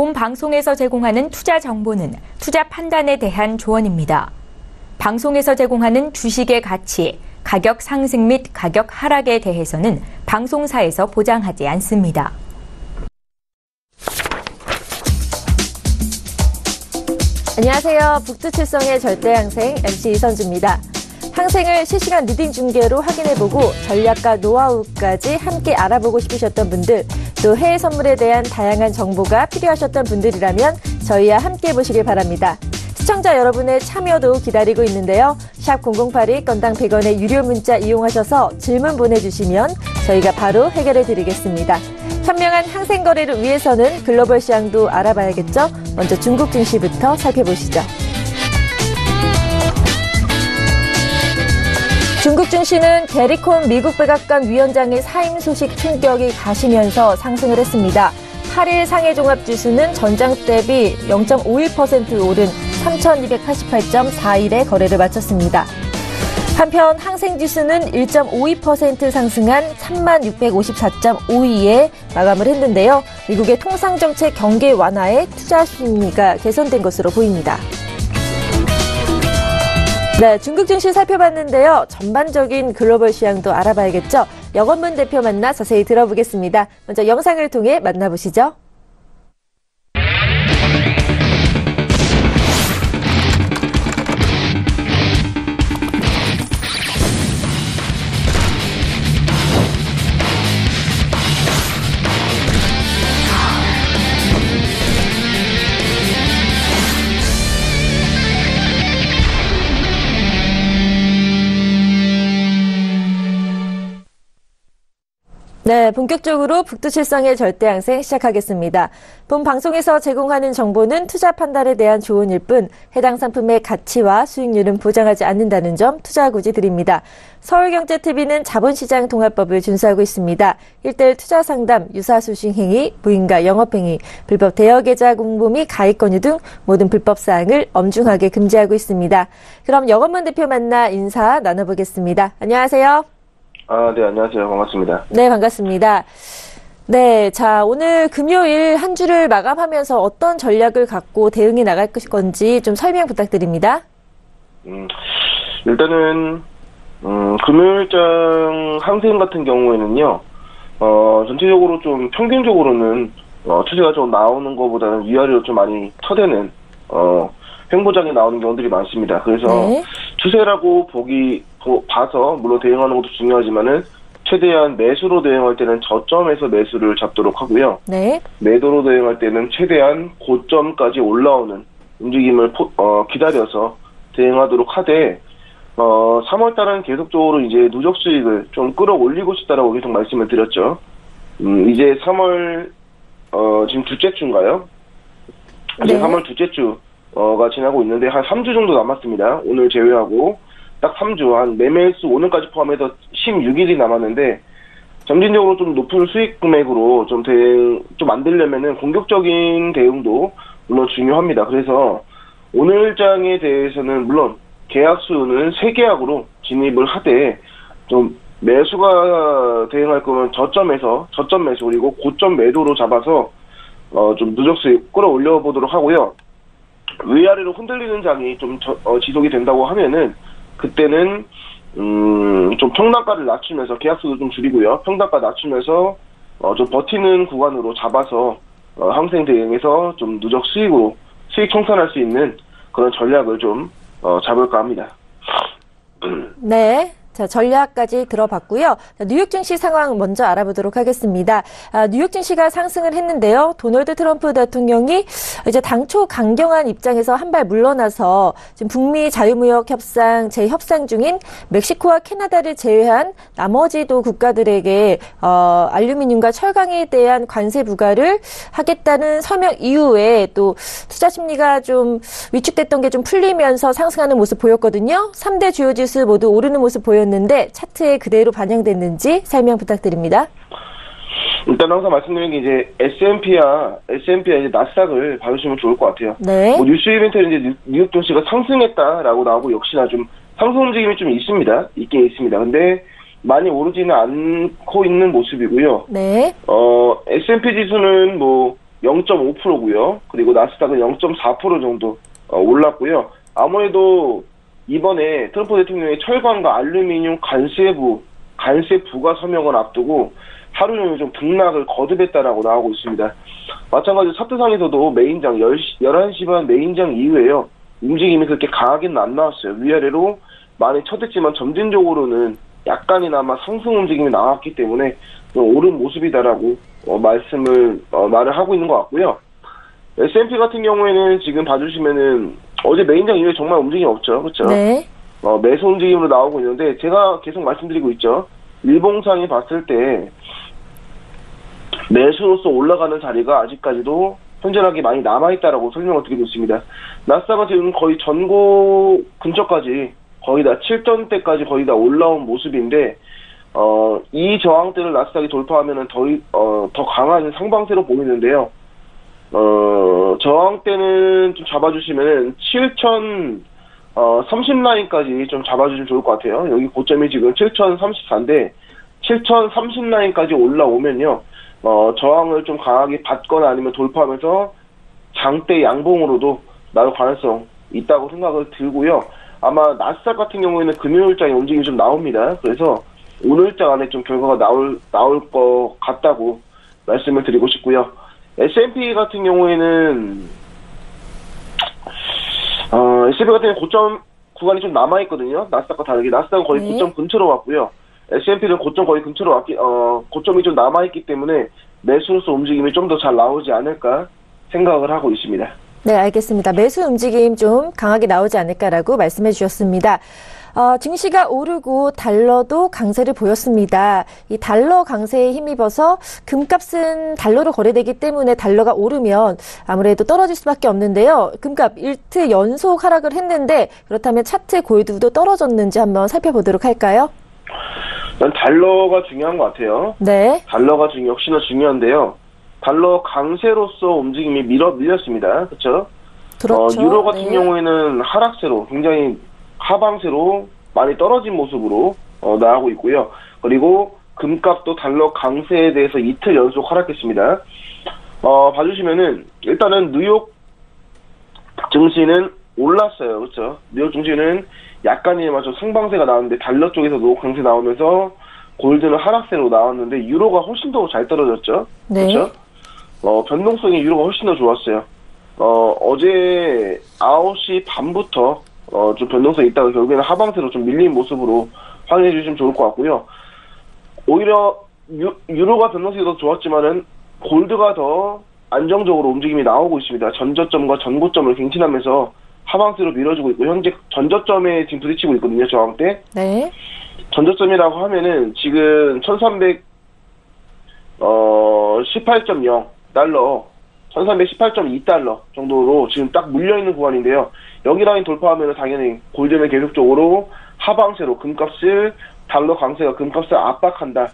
본 방송에서 제공하는 투자 정보는 투자 판단에 대한 조언입니다. 방송에서 제공하는 주식의 가치, 가격 상승 및 가격 하락에 대해서는 방송사에서 보장하지 않습니다. 안녕하세요. 북두칠성의 절대항생 MC 이선주입니다. 항생을 실시간 리딩 중계로 확인해보고 전략과 노하우까지 함께 알아보고 싶으셨던 분들, 또 해외 선물에 대한 다양한 정보가 필요하셨던 분들이라면 저희와 함께 해보시길 바랍니다. 시청자 여러분의 참여도 기다리고 있는데요. 샵 0082 건당 100원의 유료 문자 이용하셔서 질문 보내주시면 저희가 바로 해결해 드리겠습니다. 현명한 항생 거래를 위해서는 글로벌 시장도 알아봐야겠죠? 먼저 중국 증시부터 살펴보시죠. 중국 증시는 게리콘 미국 백악관 위원장의 사임 소식 충격이 가시면서 상승을 했습니다. 8일 상해종합지수는 전장 대비 0.51% 오른 3,288.41에 거래를 마쳤습니다. 한편 항생지수는 1.52% 상승한 3654.52에 마감을 했는데요. 미국의 통상정책 경계 완화에 투자 심리가 개선된 것으로 보입니다. 네, 중국 증시 살펴봤는데요. 전반적인 글로벌 시장도 알아봐야겠죠. 영원문 대표 만나 자세히 들어보겠습니다. 먼저 영상을 통해 만나보시죠. 네, 본격적으로 북두칠성의 절대항생 시작하겠습니다. 본 방송에서 제공하는 정보는 투자 판단에 대한 조언일 뿐 해당 상품의 가치와 수익률은 보장하지 않는다는 점 투자구지 드립니다. 서울경제TV는 자본시장 통합법을 준수하고 있습니다. 1:1 투자 상담, 유사수신 행위, 무인가 영업행위, 불법 대여계좌 공모 및 가입 권유 등 모든 불법 사항을 엄중하게 금지하고 있습니다. 그럼 영업문 대표 만나 인사 나눠보겠습니다. 안녕하세요. 네, 안녕하세요. 반갑습니다. 네, 반갑습니다. 네, 자, 오늘 금요일 한 주를 마감하면서 어떤 전략을 갖고 대응해 나갈 건지 좀 설명 부탁드립니다. 일단은, 금요일장 항생 같은 경우에는요, 전체적으로 좀 평균적으로는, 추세가 좀 나오는 것보다는 위아래로 좀 많이 터대는, 횡보장이 나오는 경우들이 많습니다. 그래서 네. 추세라고 봐서 물론 대응하는 것도 중요하지만은 최대한 매수로 대응할 때는 저점에서 매수를 잡도록 하고요. 네. 매도로 대응할 때는 최대한 고점까지 올라오는 움직임을 기다려서 대응하도록 하되 3월달은 계속적으로 이제 누적 수익을 좀 끌어올리고 싶다라고 계속 말씀을 드렸죠. 이제 3월 지금 둘째 주인가요? 네. 3월 둘째 주가 지나고 있는데 한 3주 정도 남았습니다. 오늘 제외하고 딱 3주, 한 매매수 오늘까지 포함해서 16일이 남았는데 점진적으로 좀 높은 수익 금액으로 좀 만들려면은 공격적인 대응도 물론 중요합니다. 그래서 오늘장에 대해서는 물론 계약 수는 3계약으로 진입을 하되 좀 매수가 대응할 거면 저점 매수 그리고 고점 매도로 잡아서 좀 누적 수익 끌어올려 보도록 하고요. 위아래로 흔들리는 장이 좀 지속이 된다고 하면은 그때는 좀 평단가를 낮추면서 계약수도 좀 줄이고요. 평단가 낮추면서 좀 버티는 구간으로 잡아서 항생 대응에서 좀 누적 수익으로 수익 청산할 수 있는 그런 전략을 좀 잡을까 합니다. 네. 자, 전략까지 들어봤고요. 뉴욕 증시 상황 먼저 알아보도록 하겠습니다. 뉴욕 증시가 상승을 했는데요. 도널드 트럼프 대통령이 이제 당초 강경한 입장에서 한 발 물러나서 지금 북미 자유무역 협상 재협상 중인 멕시코와 캐나다를 제외한 나머지도 국가들에게 알루미늄과 철강에 대한 관세 부과를 하겠다는 서명 이후에 또 투자 심리가 좀 위축됐던 게 좀 풀리면서 상승하는 모습 보였거든요. 3대 주요 지수 모두 오르는 모습 보였는데 차트에 그대로 반영됐는지 설명 부탁드립니다. 일단 항상 말씀드린 게 이제 S&P와 이제 나스닥을 봐주시면 좋을 것 같아요. 네. 뭐 뉴스 이벤트는 이제 뉴욕 증시가 상승했다라고 나오고 역시나 좀 상승 움직임이 좀 있긴 있습니다. 근데 많이 오르지는 않고 있는 모습이고요. 네. S&P 지수는 뭐 0.5%고요. 그리고 나스닥은 0.4% 정도 올랐고요. 아무래도 이번에 트럼프 대통령의 철강과 알루미늄 관세 부과 서명을 앞두고 하루 종일 좀 등락을 거듭했다라고 나오고 있습니다. 마찬가지로 차트상에서도 메인장 11시 반 메인장 이후에요. 움직임이 그렇게 강하게는 안 나왔어요. 위아래로 많이 쳐댔지만 점진적으로는 약간이나마 상승 움직임이 나왔기 때문에 좀 오른 모습이다라고 말을 하고 있는 것 같고요. S&P 같은 경우에는 지금 봐주시면은 어제 메인장 이후에 정말 움직임이 없죠. 그렇죠? 네. 매수 움직임으로 나오고 있는데 제가 계속 말씀드리고 있죠. 일봉상에 봤을 때 매수로서 올라가는 자리가 아직까지도 현존하게 많이 남아있다라고 설명을 드리고 있습니다. 나스닥은 지금 거의 전고 근처까지 거의 다 7전대까지 거의 다 올라온 모습인데 이 저항대를 나스닥이 돌파하면은 더 강한 상방세로 보이는데요. 저항대는 좀 잡아주시면은 7,030라인까지 좀 잡아주시면 좋을 것 같아요. 여기 고점이 지금 7,034인데 7,030라인까지 올라오면요. 저항을 좀 강하게 받거나 아니면 돌파하면서 장대 양봉으로도 나올 가능성 있다고 생각을 들고요. 아마 나스닥 같은 경우에는 금요일장에 움직임이 좀 나옵니다. 그래서 오늘장 안에 좀 결과가 나올 것 같다고 말씀을 드리고 싶고요. S&P 같은 경우에는 고점 구간이 좀 남아있거든요. 나스닥과 다르게. 나스닥은 거의 고점 근처로 왔고요. S&P는 고점 거의 근처로 고점이 좀 남아있기 때문에 매수로서 움직임이 좀 더 잘 나오지 않을까 생각을 하고 있습니다. 네, 알겠습니다. 매수 움직임 좀 강하게 나오지 않을까라고 말씀해 주셨습니다. 증시가 오르고 달러도 강세를 보였습니다. 이 달러 강세에 힘입어서 금값은 달러로 거래되기 때문에 달러가 오르면 아무래도 떨어질 수밖에 없는데요. 금값 일트 연속 하락을 했는데 그렇다면 차트 골드도 떨어졌는지 한번 살펴보도록 할까요? 난 달러가 중요한 것 같아요. 네. 달러가 역시나 중요한데요. 달러 강세로서 움직임이 밀렸습니다. 그렇죠? 그렇죠. 유로 같은 경우에는 하락세로 굉장히 하방세로 많이 떨어진 모습으로 나오고 있고요. 그리고 금값도 달러 강세에 대해서 이틀 연속 하락했습니다. 봐주시면은 일단은 뉴욕 증시는 올랐어요. 그렇죠? 뉴욕 증시는 약간이나마 좀 상방세가 나왔는데 달러 쪽에서도 강세 나오면서 골드는 하락세로 나왔는데 유로가 훨씬 더 잘 떨어졌죠. 네. 그렇죠? 변동성이 유로가 훨씬 더 좋았어요. 어제 9시 반부터 좀 변동성이 있다가 결국에는 하방세로 좀 밀린 모습으로 확인해 주시면 좋을 것 같고요. 오히려 유로가 변동성이 더 좋았지만은 골드가 더 안정적으로 움직임이 나오고 있습니다. 전저점과 전고점을 갱신하면서 하방세로 밀어주고 있고 현재 전저점에 지금 부딪히고 있거든요. 저항대. 네. 전저점이라고 하면은 지금 1318.0 달러 1318.2달러 정도로 지금 딱 물려있는 구간인데요. 여기 라인 돌파하면 당연히 골드는 계속적으로 하방세로 금값을 달러 강세가 금값을 압박한다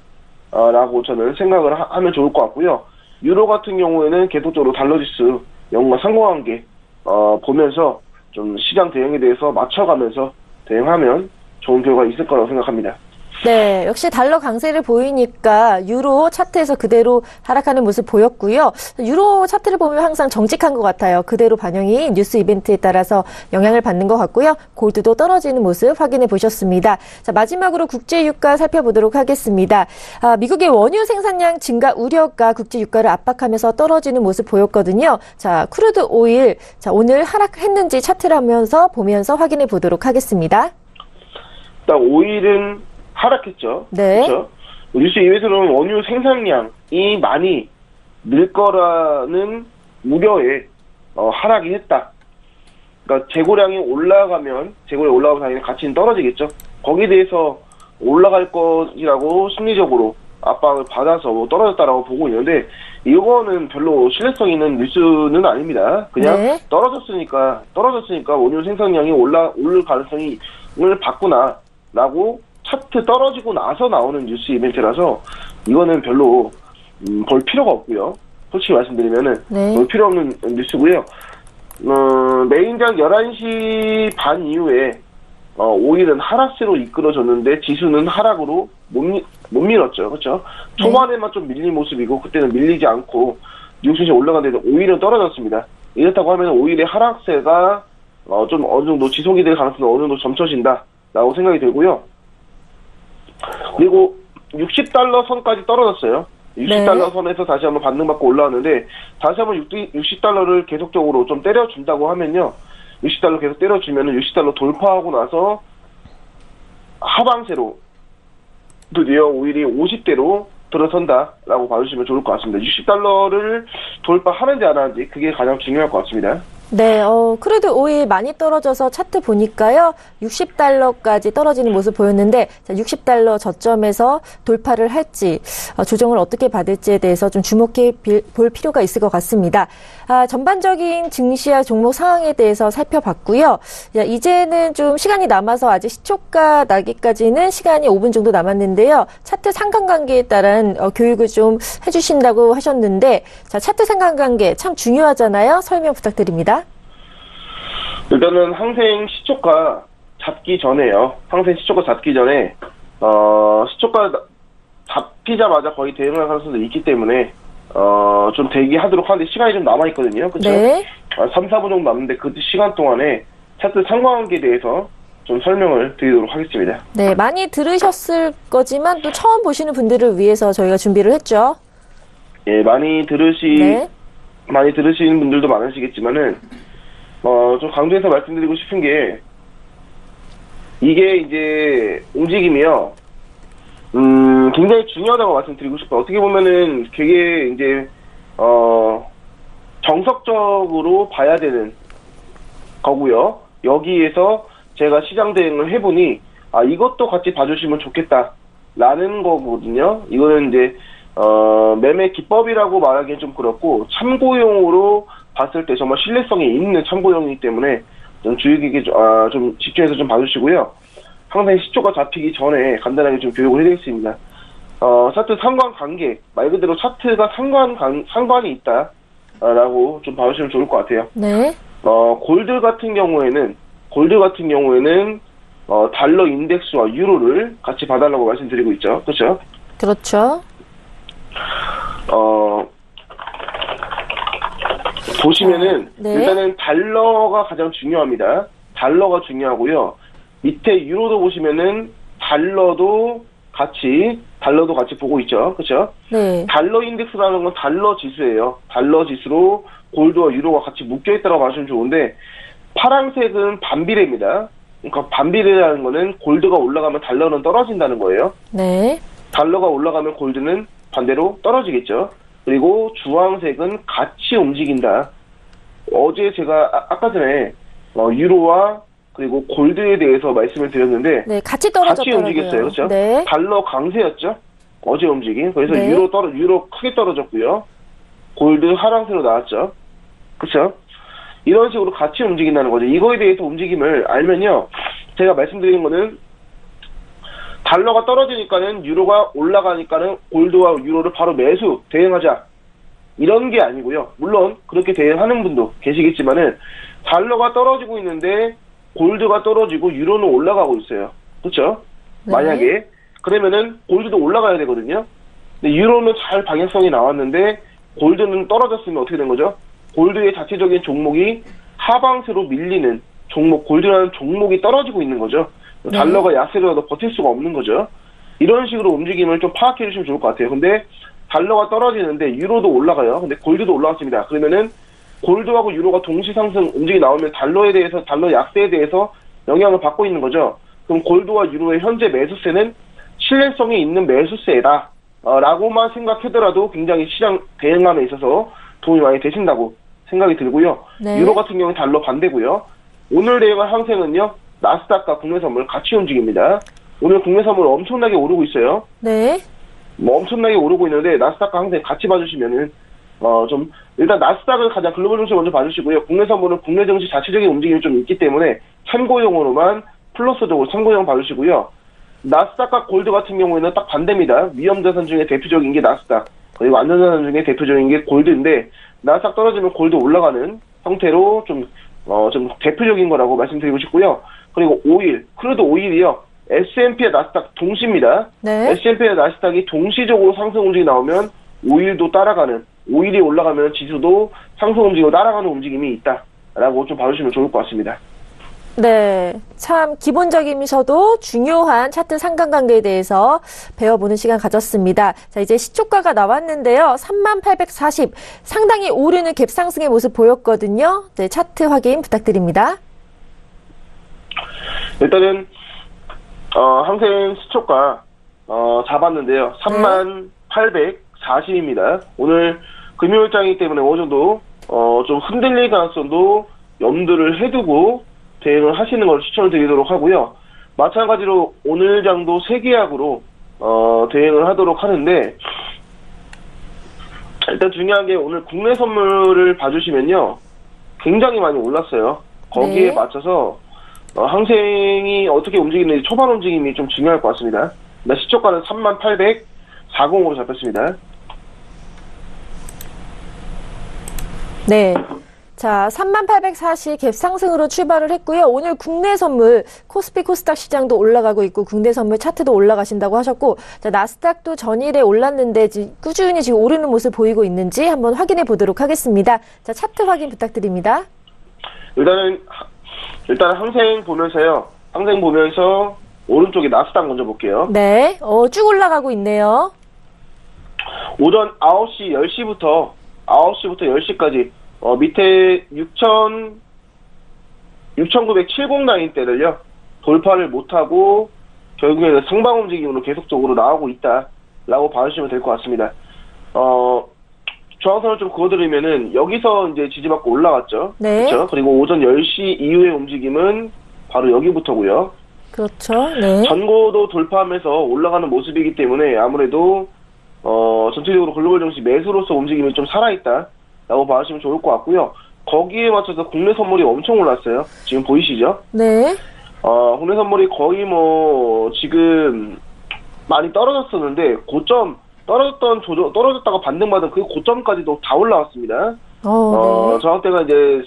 라고 저는 생각을 하면 좋을 것 같고요. 유로 같은 경우에는 계속적으로 달러 지수 영과 상관관계 보면서 좀 시장 대응에 대해서 맞춰가면서 대응하면 좋은 결과가 있을 거라고 생각합니다. 네, 역시 달러 강세를 보이니까 유로 차트에서 그대로 하락하는 모습 보였고요. 유로 차트를 보면 항상 정직한 것 같아요. 그대로 반영이 뉴스 이벤트에 따라서 영향을 받는 것 같고요. 골드도 떨어지는 모습 확인해 보셨습니다. 자, 마지막으로 국제 유가 살펴보도록 하겠습니다. 미국의 원유 생산량 증가 우려가 국제 유가를 압박하면서 떨어지는 모습 보였거든요. 자, 크루드 오일, 자, 오늘 하락했는지 차트를 보면서 확인해 보도록 하겠습니다. 일단 오일은 하락했죠. 네. 그렇죠? 뉴스 이외에서는 원유 생산량이 많이 늘 거라는 우려에 하락이 했다. 그러니까 재고량이 올라가면 당연히 가치는 떨어지겠죠. 거기에 대해서 올라갈 것이라고 심리적으로 압박을 받아서 떨어졌다라고 보고 있는데 이거는 별로 신뢰성 있는 뉴스는 아닙니다. 그냥 네. 떨어졌으니까 원유 생산량이 오를 가능성을 봤구나라고 차트 떨어지고 나서 나오는 뉴스 이벤트라서 이거는 별로 볼 필요가 없고요. 솔직히 말씀드리면은 네. 볼 필요 없는 뉴스고요. 메인장 11시 반 이후에 오일은 하락세로 이끌어졌는데 지수는 하락으로 못 밀었죠. 그렇죠? 초반에만 좀 밀린 모습이고 그때는 밀리지 않고 뉴욕 증시 올라가는데 오일은 떨어졌습니다. 이렇다고 하면 오일의 하락세가 좀 어느 정도 지속이 될 가능성이 어느 정도 점쳐진다라고 생각이 들고요. 그리고 60달러 선까지 떨어졌어요. 60달러 선에서 다시 한번 반등받고 올라왔는데 다시 한번 60달러를 계속적으로 좀 때려준다고 하면요. 60달러 계속 때려주면은 60달러 돌파하고 나서 하방세로 드디어 오일이 50대로 들어선다라고 봐주시면 좋을 것 같습니다. 60달러를 돌파하는지 안 하는지 그게 가장 중요할 것 같습니다. 네, 크루드 오일 많이 떨어져서 차트 보니까요, 60달러까지 떨어지는 모습 보였는데, 60달러 저점에서 돌파를 할지, 조정을 어떻게 받을지에 대해서 좀 주목해 볼 필요가 있을 것 같습니다. 전반적인 증시와 종목 상황에 대해서 살펴봤고요. 이제는 좀 시간이 남아서 아직 시초가 나기까지는 시간이 5분 정도 남았는데요. 차트 상관관계에 따른 교육을 좀 해주신다고 하셨는데, 자, 차트 상관관계 참 중요하잖아요. 설명 부탁드립니다. 일단은 항생 시초가 잡기 전에요. 항생 시초가 잡기 전에 시초가 잡히자마자 거의 대응할 가능성도 있기 때문에 좀 대기하도록 하는데 시간이 좀 남아있거든요. 그렇죠? 네. 3, 4분 정도 남는데 그 시간 동안에 차트 상관관계에 대해서 좀 설명을 드리도록 하겠습니다. 네, 많이 들으셨을 거지만 또 처음 보시는 분들을 위해서 저희가 준비를 했죠. 예, 많이 들으시는 분들도 많으시겠지만은 좀 강조해서 말씀드리고 싶은 게, 이게 이제 움직임이요, 굉장히 중요하다고 말씀드리고 싶어요. 어떻게 보면은 되게 이제, 정석적으로 봐야 되는 거고요. 여기에서 제가 시장 대응을 해보니, 이것도 같이 봐주시면 좋겠다라는 거거든요. 이거는 이제, 매매 기법이라고 말하기엔 좀 그렇고, 참고용으로 봤을 때 정말 신뢰성이 있는 참고용이기 때문에 좀 주의 깊게 좀 집중해서 좀 봐주시고요. 항상 시초가 잡히기 전에 간단하게 좀 교육을 해드리겠습니다. 차트 상관관계, 말 그대로 차트가 상관이 있다라고 좀 봐주시면 좋을 것 같아요. 네. 골드 같은 경우에는 달러 인덱스와 유로를 같이 봐달라고 말씀드리고 있죠. 그렇죠? 그렇죠. 보시면은 네. 일단은 달러가 가장 중요합니다. 달러가 중요하고요. 밑에 유로도 보시면은 달러도 같이 보고 있죠. 그렇죠? 네. 달러 인덱스라는 건 달러 지수예요. 달러 지수로 골드와 유로가 같이 묶여 있다고 봐주시면 좋은데, 파란색은 반비례입니다. 그러니까 반비례라는 거는 골드가 올라가면 달러는 떨어진다는 거예요. 네. 달러가 올라가면 골드는 반대로 떨어지겠죠. 그리고 주황색은 같이 움직인다. 어제 제가 아까 전에 유로와 그리고 골드에 대해서 말씀을 드렸는데, 네, 같이 떨어졌더라고요. 같이 움직였어요. 그렇죠? 네. 달러 강세였죠. 어제 움직임. 그래서 네. 유로 크게 떨어졌고요. 골드 하락세로 나왔죠. 그렇죠? 이런 식으로 같이 움직인다는 거죠. 이거에 대해서 움직임을 알면요, 제가 말씀드린 거는 달러가 떨어지니까는 유로가 올라가니까는 골드와 유로를 바로 매수 대응하자, 이런 게 아니고요. 물론 그렇게 대응하는 분도 계시겠지만은 달러가 떨어지고 있는데 골드가 떨어지고 유로는 올라가고 있어요. 그렇죠? 네. 만약에 그러면은 골드도 올라가야 되거든요. 근데 유로는 잘 방향성이 나왔는데 골드는 떨어졌으면 어떻게 된 거죠? 골드의 자체적인 종목이 하방세로 밀리는 종목, 골드라는 종목이 떨어지고 있는 거죠. 네. 달러가 약세로라도 버틸 수가 없는 거죠. 이런 식으로 움직임을 좀 파악해 주시면 좋을 것 같아요. 근데 달러가 떨어지는데 유로도 올라가요. 근데 골드도 올라왔습니다. 그러면은 골드하고 유로가 동시 상승 움직이 나오면 달러 약세에 대해서 영향을 받고 있는 거죠. 그럼 골드와 유로의 현재 매수세는 신뢰성이 있는 매수세다 라고만 생각하더라도 굉장히 시장 대응함에 있어서 도움이 많이 되신다고 생각이 들고요. 네. 유로 같은 경우는 달러 반대고요. 오늘 대응할 항생은요, 나스닥과 국내 선물 같이 움직입니다. 오늘 국내 선물 엄청나게 오르고 있어요. 네. 엄청나게 오르고 있는데 나스닥과 항생 같이 봐주시면은 좀 일단 나스닥을 가장 글로벌 증시 먼저 봐주시고요. 국내 선물은 국내 증시 자체적인 움직임이 좀 있기 때문에 참고용으로만 플러스적으로 참고용 봐주시고요. 나스닥과 골드 같은 경우에는 딱 반대입니다. 위험자산 중에 대표적인 게 나스닥, 그리고 안전자산 중에 대표적인 게 골드인데, 나스닥 떨어지면 골드 올라가는 형태로 좀 대표적인 거라고 말씀드리고 싶고요. 그리고 오일, 크루드 오일이요, S&P와 나스닥 동시입니다. 네. S&P와 나스닥이 동시적으로 상승 움직임이 나오면 오일도 따라가는 5일이 올라가면 지수도 상승 움직이고 따라가는 움직임이 있다라고 좀 봐주시면 좋을 것 같습니다. 네, 참 기본적이면서도 중요한 차트 상관관계에 대해서 배워보는 시간 가졌습니다. 자, 이제 시초가가 나왔는데요. 3840, 상당히 오르는 갭상승의 모습 보였거든요. 네, 차트 확인 부탁드립니다. 일단은 항생 시초가 잡았는데요. 3840입니다. 오늘 금요일장이기 때문에 어느 정도 좀 흔들릴 가능성도 염두를 해두고 대응을 하시는 걸 추천을 드리도록 하고요. 마찬가지로 오늘 장도 세계약으로 대응을 하도록 하는데, 일단 중요한 게 오늘 국내 선물을 봐주시면요, 굉장히 많이 올랐어요. 거기에 네. 맞춰서 항생이 어떻게 움직이는지 초반 움직임이 좀 중요할 것 같습니다. 시초가는 3840으로 잡혔습니다. 네. 자, 3840 갭상승으로 출발을 했고요. 오늘 국내 선물 코스피 코스닥 시장도 올라가고 있고 국내 선물 차트도 올라가신다고 하셨고, 자, 나스닥도 전일에 올랐는데 꾸준히 지금 오르는 모습 보이고 있는지 한번 확인해 보도록 하겠습니다. 자, 차트 확인 부탁드립니다. 일단 항생 보면서요. 항생 보면서 오른쪽에 나스닥 먼저 볼게요. 네. 쭉 올라가고 있네요. 오전 9시, 10시부터 10시까지 밑에 6,970 라인대를요, 돌파를 못하고, 결국에는 상방 움직임으로 계속적으로 나오고 있다라고 봐주시면 될 것 같습니다. 저항선을 좀 그어드리면은, 여기서 이제 지지받고 올라갔죠. 네. 그렇죠? 그리고 오전 10시 이후의 움직임은 바로 여기부터고요. 그렇죠. 네. 전고도 돌파하면서 올라가는 모습이기 때문에 아무래도, 전체적으로 글로벌 증시 매수로서 움직임이 좀 살아있다 라고 봐주시면 좋을 것 같고요. 거기에 맞춰서 국내 선물이 엄청 올랐어요. 지금 보이시죠? 네. 국내 선물이 거의 지금 많이 떨어졌었는데, 떨어졌다가 반등받은 그 고점까지도 다 올라왔습니다. 네. 저항대가 이제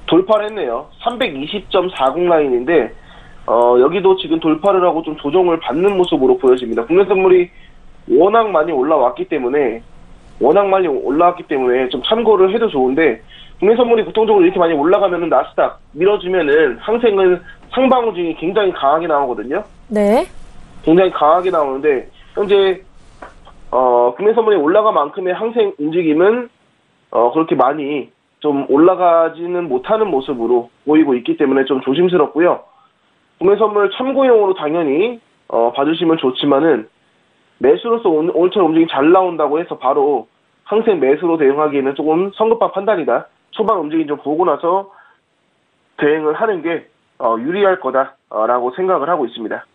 돌파를 했네요. 320.40 라인인데, 여기도 지금 돌파를 하고 좀 조정을 받는 모습으로 보여집니다. 국내 선물이 워낙 많이 올라왔기 때문에 좀 참고를 해도 좋은데, 국내 선물이 보통적으로 이렇게 많이 올라가면은 나스닥 밀어주면은 항생은 상방 움직임이 굉장히 강하게 나오거든요. 네. 굉장히 강하게 나오는데, 현재 국내 선물이 올라간 만큼의 항생 움직임은 그렇게 많이 좀 올라가지는 못하는 모습으로 보이고 있기 때문에 좀 조심스럽고요. 국내 선물 참고용으로 당연히 봐주시면 좋지만은, 매수로서 오늘처럼 움직임이 잘 나온다고 해서 바로 항생 매수로 대응하기에는 조금 성급한 판단이다. 초반 움직임 좀 보고 나서 대응을 하는 게 유리할 거다라고 생각을 하고 있습니다.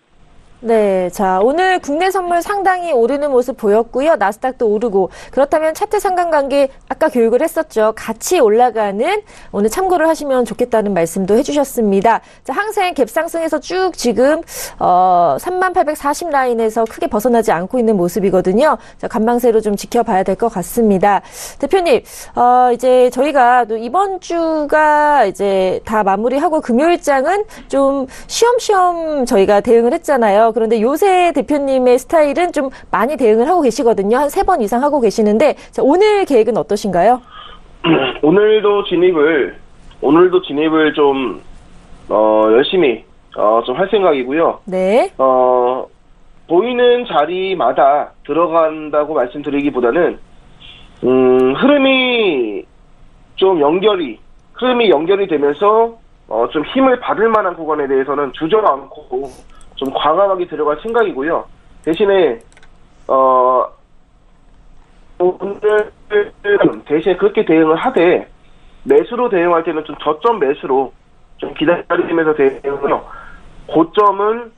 네, 자, 오늘 국내 선물 상당히 오르는 모습 보였고요. 나스닥도 오르고. 그렇다면 차트 상관관계 아까 교육을 했었죠. 같이 올라가는 오늘 참고를 하시면 좋겠다는 말씀도 해주셨습니다. 자, 항생 갭상승에서 쭉 지금 3840 라인에서 크게 벗어나지 않고 있는 모습이거든요. 자, 관망세로 좀 지켜봐야 될 것 같습니다. 대표님, 이제 저희가 또 이번 주가 이제 다 마무리하고 금요일장은 좀 쉬엄쉬엄 저희가 대응을 했잖아요. 그런데 요새 대표님의 스타일은 좀 많이 대응을 하고 계시거든요. 한 3번 이상 하고 계시는데, 자, 오늘 계획은 어떠신가요? 오늘도 진입을 좀 열심히 좀 할 생각이고요. 네. 보이는 자리마다 들어간다고 말씀드리기보다는 흐름이 연결이 되면서 좀 힘을 받을 만한 구간에 대해서는 주저앉고 좀 과감하게 들어갈 생각이고요. 대신에 오늘 대신에 그렇게 대응을 하되, 매수로 대응할 때는 좀 저점 매수로 좀 기다리면서 대응을,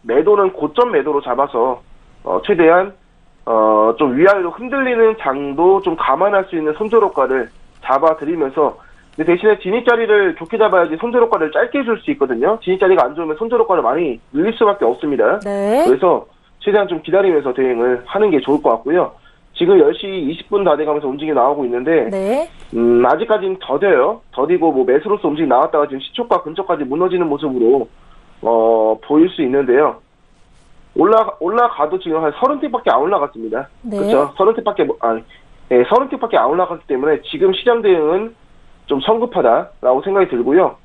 매도는 고점 매도로 잡아서 최대한 좀 위아래로 흔들리는 장도 좀 감안할 수 있는 손절효과를 잡아드리면서, 근데 대신에 진입자리를 좋게 잡아야지 손절효과를 짧게 줄 수 있거든요. 진입자리가 안 좋으면 손절효과를 많이 늘릴 수밖에 없습니다. 네. 그래서 최대한 좀 기다리면서 대응을 하는 게 좋을 것 같고요. 지금 10시 20분 다 돼가면서 움직임이 나오고 있는데, 네. 아직까지는 더디고 매수로서 움직임이 나왔다가 지금 시초가 근처까지 무너지는 모습으로 보일 수 있는데요. 올라가도 지금 한 30틱밖에 안 올라갔습니다. 네. 그렇죠. 30틱밖에 안 올라갔기 때문에 지금 시장 대응은 좀 성급하다라고 생각이 들고요.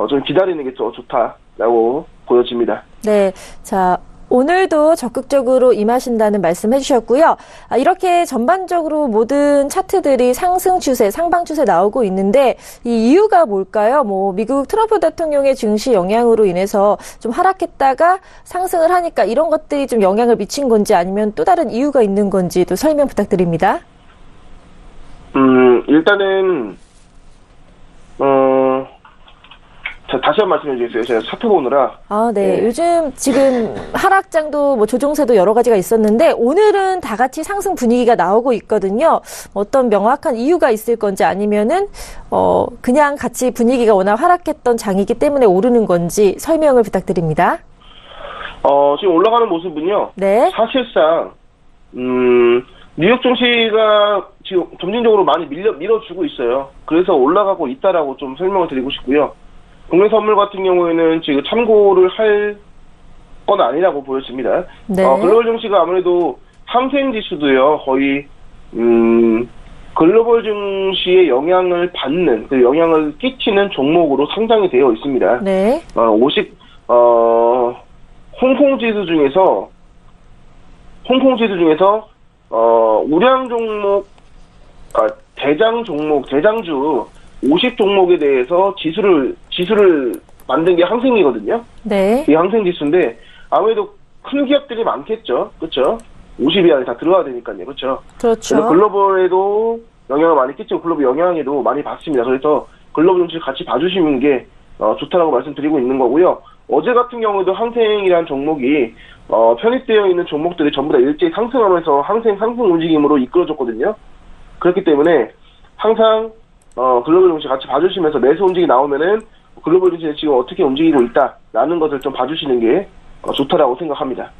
좀 기다리는 게 더 좋다라고 보여집니다. 네. 자, 오늘도 적극적으로 임하신다는 말씀 해주셨고요. 이렇게 전반적으로 모든 차트들이 상승 추세, 상방 추세 나오고 있는데 이 이유가 뭘까요? 뭐 미국 트럼프 대통령의 증시 영향으로 인해서 좀 하락했다가 상승을 하니까 이런 것들이 좀 영향을 미친 건지 아니면 또 다른 이유가 있는 건지 또 설명 부탁드립니다. 일단은 다시 한 번 말씀해 주세요. 제가 차트 보느라. 네. 네. 요즘 지금 하락장도 뭐 조종세도 여러 가지가 있었는데 오늘은 다 같이 상승 분위기가 나오고 있거든요. 어떤 명확한 이유가 있을 건지 아니면은 그냥 같이 분위기가 워낙 하락했던 장이기 때문에 오르는 건지 설명을 부탁드립니다. 지금 올라가는 모습은요. 네. 사실상 뉴욕 증시가 지금 점진적으로 많이 밀어주고 있어요. 그래서 올라가고 있다라고 좀 설명을 드리고 싶고요. 국내 선물 같은 경우에는 지금 참고를 할 건 아니라고 보여집니다. 네. 글로벌 증시가 아무래도 상생 지수도요, 거의 글로벌 증시에 영향을 받는, 그 영향을 끼치는 종목으로 상장이 되어 있습니다. 네. 홍콩 지수 중에서 우량 종목, 대장주 50 종목에 대해서 지수를 만든 게 항생이거든요. 네. 이 항생 지수인데 아무래도 큰 기업들이 많겠죠. 그렇죠? 50위 안에 다 들어가야 되니까요. 그렇죠? 그렇죠. 그래서 글로벌에도 영향을 많이 끼치고 글로벌 영향에도 많이 받습니다. 그래서 글로벌 증시를 같이 봐주시는 게 좋다라고 말씀드리고 있는 거고요. 어제 같은 경우에도 항생이라는 종목이 편입되어 있는 종목들이 전부 다 일제히 상승하면서 상승 움직임으로 이끌어졌거든요. 그렇기 때문에 항상 글로벌 증시 같이 봐주시면서 매수 움직임이 나오면은 글로벌 증시는 지금 어떻게 움직이고 있다라는 것을 좀 봐주시는 게 좋다라고 생각합니다.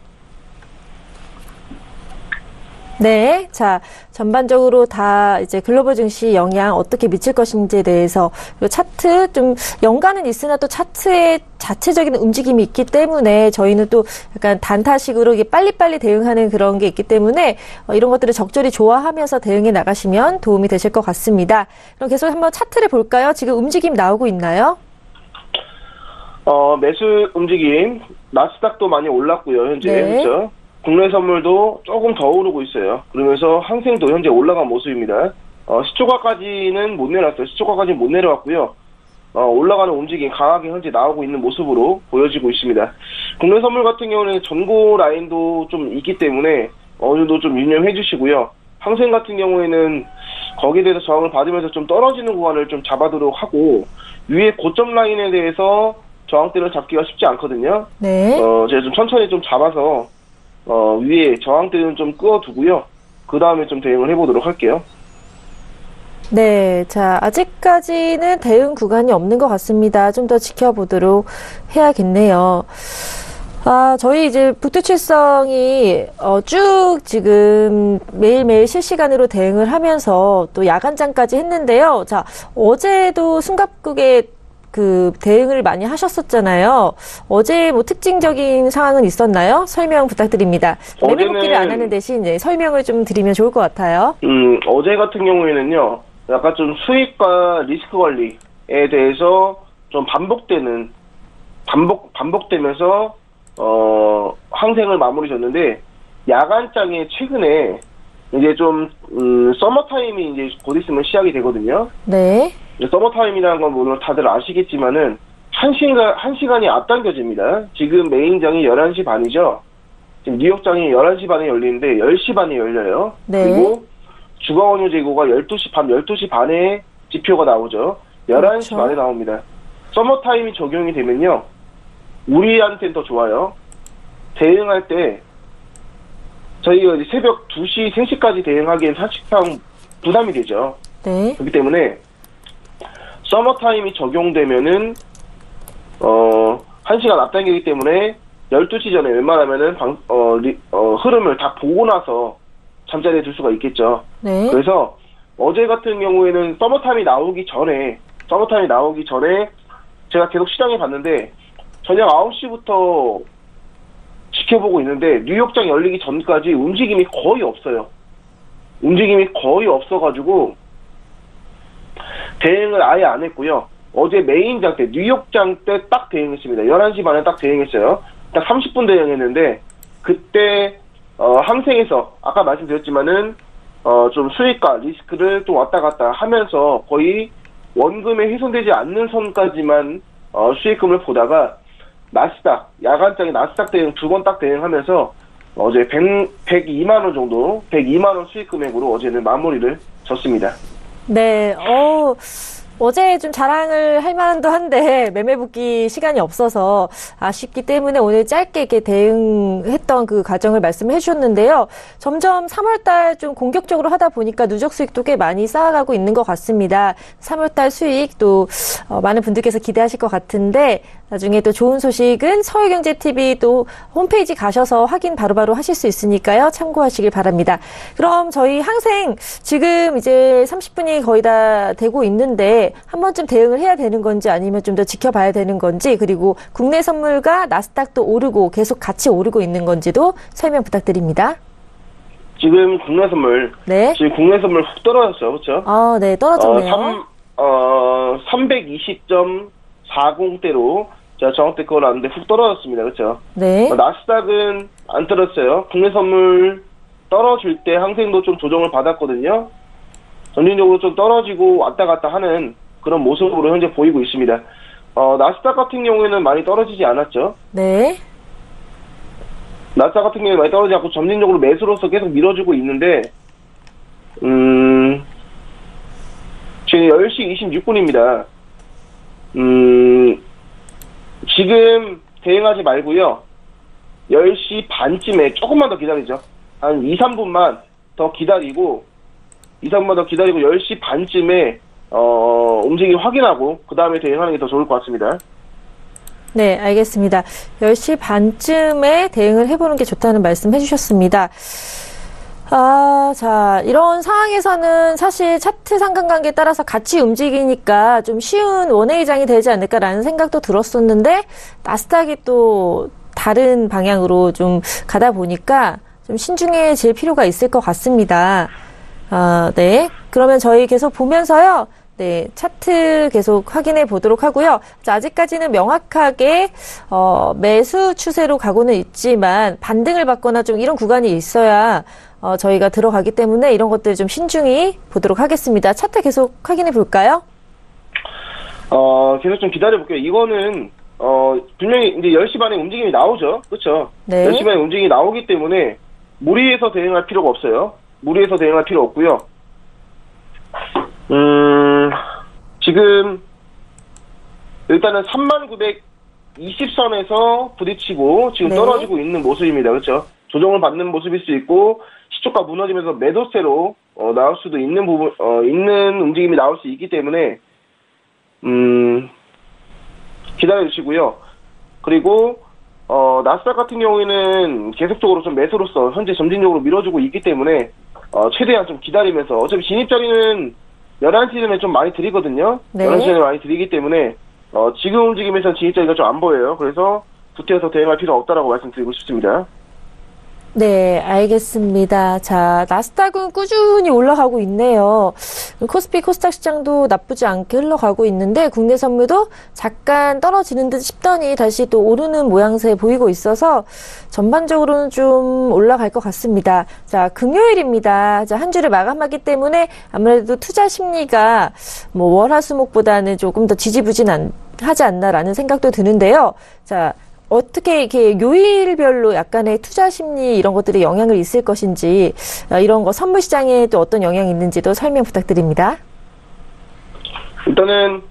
네. 자, 전반적으로 다 이제 글로벌 증시 영향 어떻게 미칠 것인지에 대해서 차트 좀 연관은 있으나 또 차트의 자체적인 움직임이 있기 때문에 저희는 또 약간 단타식으로 이게 빨리빨리 대응하는 그런 게 있기 때문에 이런 것들을 적절히 조화하면서 대응해 나가시면 도움이 되실 것 같습니다. 그럼 계속 한번 차트를 볼까요? 지금 움직임 나오고 있나요? 매수 움직임, 나스닥도 많이 올랐고요, 현재. 네. 그렇죠? 국내 선물도 조금 더 오르고 있어요. 그러면서 항생도 현재 올라간 모습입니다. 시초가까지는 못 내려왔어요. 시초가까지는 못 내려왔고요. 올라가는 움직임 강하게 현재 나오고 있는 모습으로 보여지고 있습니다. 국내 선물 같은 경우는 전고 라인도 좀 있기 때문에 어느 정도 좀 유념해 주시고요. 항생 같은 경우에는 거기에 대해서 저항을 받으면서 좀 떨어지는 구간을 좀 잡아두도록 하고 위에 고점 라인에 대해서 저항대를 잡기가 쉽지 않거든요. 네. 제가 좀 천천히 좀 잡아서 위에 저항대는 좀 끄어두고요. 그 다음에 좀 대응을 해보도록 할게요. 네. 자, 아직까지는 대응 구간이 없는 것 같습니다. 좀 더 지켜보도록 해야겠네요. 저희 이제 부투칠성이 쭉 지금 매일매일 실시간으로 대응을 하면서 또 야간장까지 했는데요. 자, 어제도 숨가쁘게 그 대응을 많이 하셨었잖아요. 어제 뭐 특징적인 상황은 있었나요? 설명 부탁드립니다. 매매복귀를 안 하는 대신 설명을 좀 드리면 좋을 것 같아요. 어제 같은 경우에는요, 약간 좀 수익과 리스크 관리에 대해서 좀 반복되면서 항생을 마무리 졌는데 야간장에 최근에 이제 좀 서머타임이 이제 곧 있으면 시작이 되거든요. 네. 서머타임이라는 건 물론 다들 아시겠지만은 1시간이 앞당겨집니다. 지금 메인장이 11시 반이죠. 지금 뉴욕장이 11시 반에 열리는데 10시 반에 열려요. 네. 그리고 주가원유 재고가 12시 반에 지표가 나오죠. 11시 그렇죠. 반에 나옵니다. 서머타임이 적용이 되면요. 우리한테는 더 좋아요. 대응할 때 저희가 이제 새벽 2시, 3시까지 대응하기엔 사실상 부담이 되죠. 네. 그렇기 때문에 서머타임이 적용되면은 1시간 앞당기기 때문에 12시 전에 웬만하면은 흐름을 다 보고 나서 잠자리에 들 수가 있겠죠. 네. 그래서 어제 같은 경우에는 서머타임이 나오기 전에 제가 계속 시장에 봤는데 저녁 9시부터 지켜보고 있는데 뉴욕장 열리기 전까지 움직임이 거의 없어요. 움직임이 거의 없어가지고 대응을 아예 안 했고요. 어제 메인장 때 뉴욕장 때 딱 대응했습니다. 11시 반에 딱 대응했어요. 딱 30분 대응했는데 그때 항생에서 아까 말씀드렸지만은 좀 수익과 리스크를 또 왔다 갔다 하면서 거의 원금에 훼손되지 않는 선까지만 수익금을 보다가 나스닥 야간장에 나스닥 대응 2번 딱 대응하면서 어제 102만 원 정도 102만 원 수익 금액으로 어제는 마무리를 졌습니다. 네, 어제 좀 자랑을 할 만도 한데 매매 붙기 시간이 없어서 아쉽기 때문에 오늘 짧게 이렇게 대응했던 그 과정을 말씀해 주셨는데요. 점점 3월달 좀 공격적으로 하다 보니까 누적 수익도 꽤 많이 쌓아가고 있는 것 같습니다. 3월달 수익 또 많은 분들께서 기대하실 것 같은데 나중에 또 좋은 소식은 서울경제TV 또 홈페이지 가셔서 확인 바로바로 하실 수 있으니까요. 참고하시길 바랍니다. 그럼 저희 항생 지금 이제 30분이 거의 다 되고 있는데 한 번쯤 대응을 해야 되는 건지 아니면 좀 더 지켜봐야 되는 건지 그리고 국내 선물과 나스닥도 오르고 계속 같이 오르고 있는 건지도 설명 부탁드립니다. 지금 국내 선물 네. 지금 국내 선물 훅 떨어졌어요. 그렇죠? 네. 떨어졌네요. 320.40대로 제가 정확히 그걸 아는데 훅 떨어졌습니다. 그렇죠? 네. 나스닥은 안 떨어졌어요. 국내 선물 떨어질 때 항생도 좀 조정을 받았거든요. 점진적으로 좀 떨어지고 왔다 갔다 하는 그런 모습으로 현재 보이고 있습니다. 나스닥 같은 경우에는 많이 떨어지지 않았죠. 네. 나스닥 같은 경우에 많이 떨어지지 않고 점진적으로 매수로서 계속 밀어주고 있는데 지금 10시 26분입니다. 지금 대응하지 말고요. 10시 반쯤에 조금만 더 기다리죠. 한 2, 3분만 더 기다리고 10시 반쯤에 움직임 확인하고 그 다음에 대응하는 게 더 좋을 것 같습니다. 네, 알겠습니다. 10시 반쯤에 대응을 해보는 게 좋다는 말씀 해주셨습니다. 자, 이런 상황에서는 사실 차트 상관관계에 따라서 같이 움직이니까 좀 쉬운 원웨이장이 되지 않을까라는 생각도 들었었는데, 나스닥이 또 다른 방향으로 좀 가다 보니까 좀 신중해질 필요가 있을 것 같습니다. 네. 그러면 저희 계속 보면서요. 네, 차트 계속 확인해 보도록 하고요. 자, 아직까지는 명확하게 매수 추세로 가고는 있지만 반등을 받거나 좀 이런 구간이 있어야 저희가 들어가기 때문에 이런 것들 좀 신중히 보도록 하겠습니다. 차트 계속 확인해 볼까요? 계속 좀 기다려 볼게요. 이거는 분명히 이제 10시 반에 움직임이 나오죠. 그렇죠? 네. 10시 반에 움직임이 나오기 때문에 무리해서 대응할 필요가 없어요. 무리해서 대응할 필요 없고요. 지금 일단은 3920선에서 부딪히고 지금 네. 떨어지고 있는 모습입니다. 그렇죠? 조정을 받는 모습일 수 있고 시초가 무너지면서 매도세로 나올 수도 있는 부분 있는 움직임이 나올 수 있기 때문에 기다려 주시고요. 그리고 나스닥 같은 경우에는 계속적으로 좀 매수로서 현재 점진적으로 밀어주고 있기 때문에 최대한 좀 기다리면서 어차피 진입 자리는 11시쯤에 좀 많이 드리거든요. 네. 11시에 많이 드리기 때문에 지금 움직임에서는 진입 자리가 좀 안 보여요. 그래서 부태에서 대응할 필요 없다라고 말씀드리고 싶습니다. 네, 알겠습니다. 자, 나스닥은 꾸준히 올라가고 있네요. 코스피, 코스닥 시장도 나쁘지 않게 흘러가고 있는데 국내 선물도 잠깐 떨어지는 듯 싶더니 다시 또 오르는 모양새 보이고 있어서 전반적으로는 좀 올라갈 것 같습니다. 자, 금요일입니다. 자, 한 주를 마감하기 때문에 아무래도 투자 심리가 월화수목보다는 조금 더 지지부진하지 않나라는 생각도 드는데요. 자, 어떻게 이렇게 요일별로 약간의 투자 심리 이런 것들이 영향을 있을 것인지 이런 거 선물 시장에 또 어떤 영향이 있는지도 설명 부탁드립니다. 일단은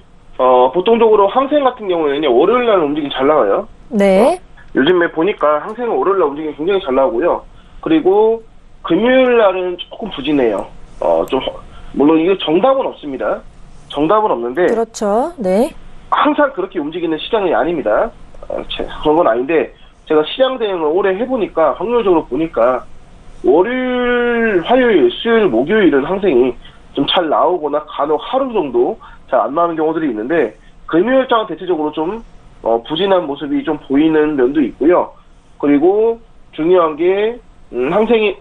보통적으로 항생 같은 경우에는요 월요일 날 움직임 잘 나와요. 네. 요즘에 보니까 항생은 월요일 날 움직임 굉장히 잘 나오고요. 그리고 금요일 날은 조금 부진해요. 좀 물론 이거 정답은 없습니다. 정답은 없는데 그렇죠. 네. 항상 그렇게 움직이는 시장이 아닙니다. 그런 건 아닌데 제가 시장 대응을 오래 해보니까 확률적으로 보니까 월요일, 화요일, 수요일, 목요일은 항생이 좀 잘 나오거나 간혹 하루 정도 잘 안 나오는 경우들이 있는데 금요일장은 대체적으로 좀 부진한 모습이 좀 보이는 면도 있고요. 그리고 중요한 게 항생이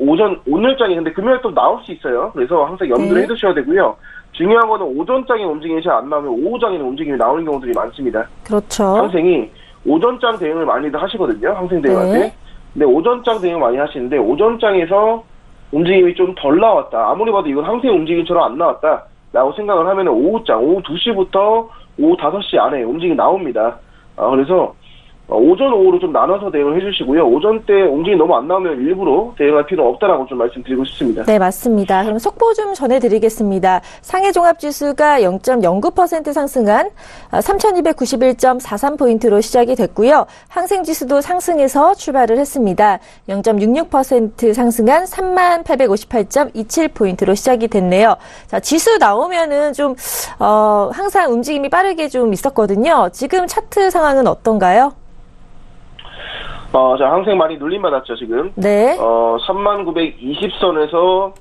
오늘장이 근데 금요일 또 나올 수 있어요. 그래서 항상 염두를 해두셔야 되고요. 중요한 거는 오전장에 움직임이 잘 안 나오면 오후장에는 움직임이 나오는 경우들이 많습니다. 그렇죠. 항생이 오전장 대응을 많이들 하시거든요. 항생 대응할 때. 근데 오전장 대응 많이 하시는데 오전장에서 움직임이 좀 덜 나왔다. 아무리 봐도 이건 항생 움직임처럼 안 나왔다. 라고 생각을 하면 오후장, 오후 2시부터 오후 5시 안에 움직임이 나옵니다. 그래서 오전, 오후로 좀 나눠서 대응을 해주시고요. 오전 때 움직임이 너무 안 나오면 일부러 대응할 필요는 없다라고 좀 말씀드리고 싶습니다. 네, 맞습니다. 그럼 속보 좀 전해드리겠습니다. 상해종합지수가 0.09% 상승한 3291.43포인트로 시작이 됐고요. 항생지수도 상승해서 출발을 했습니다. 0.66% 상승한 3858.27포인트로 시작이 됐네요. 자, 지수 나오면은 좀 항상 움직임이 빠르게 좀 있었거든요. 지금 차트 상황은 어떤가요? 자, 항생 많이 눌림받았죠, 지금. 네. 3920선에서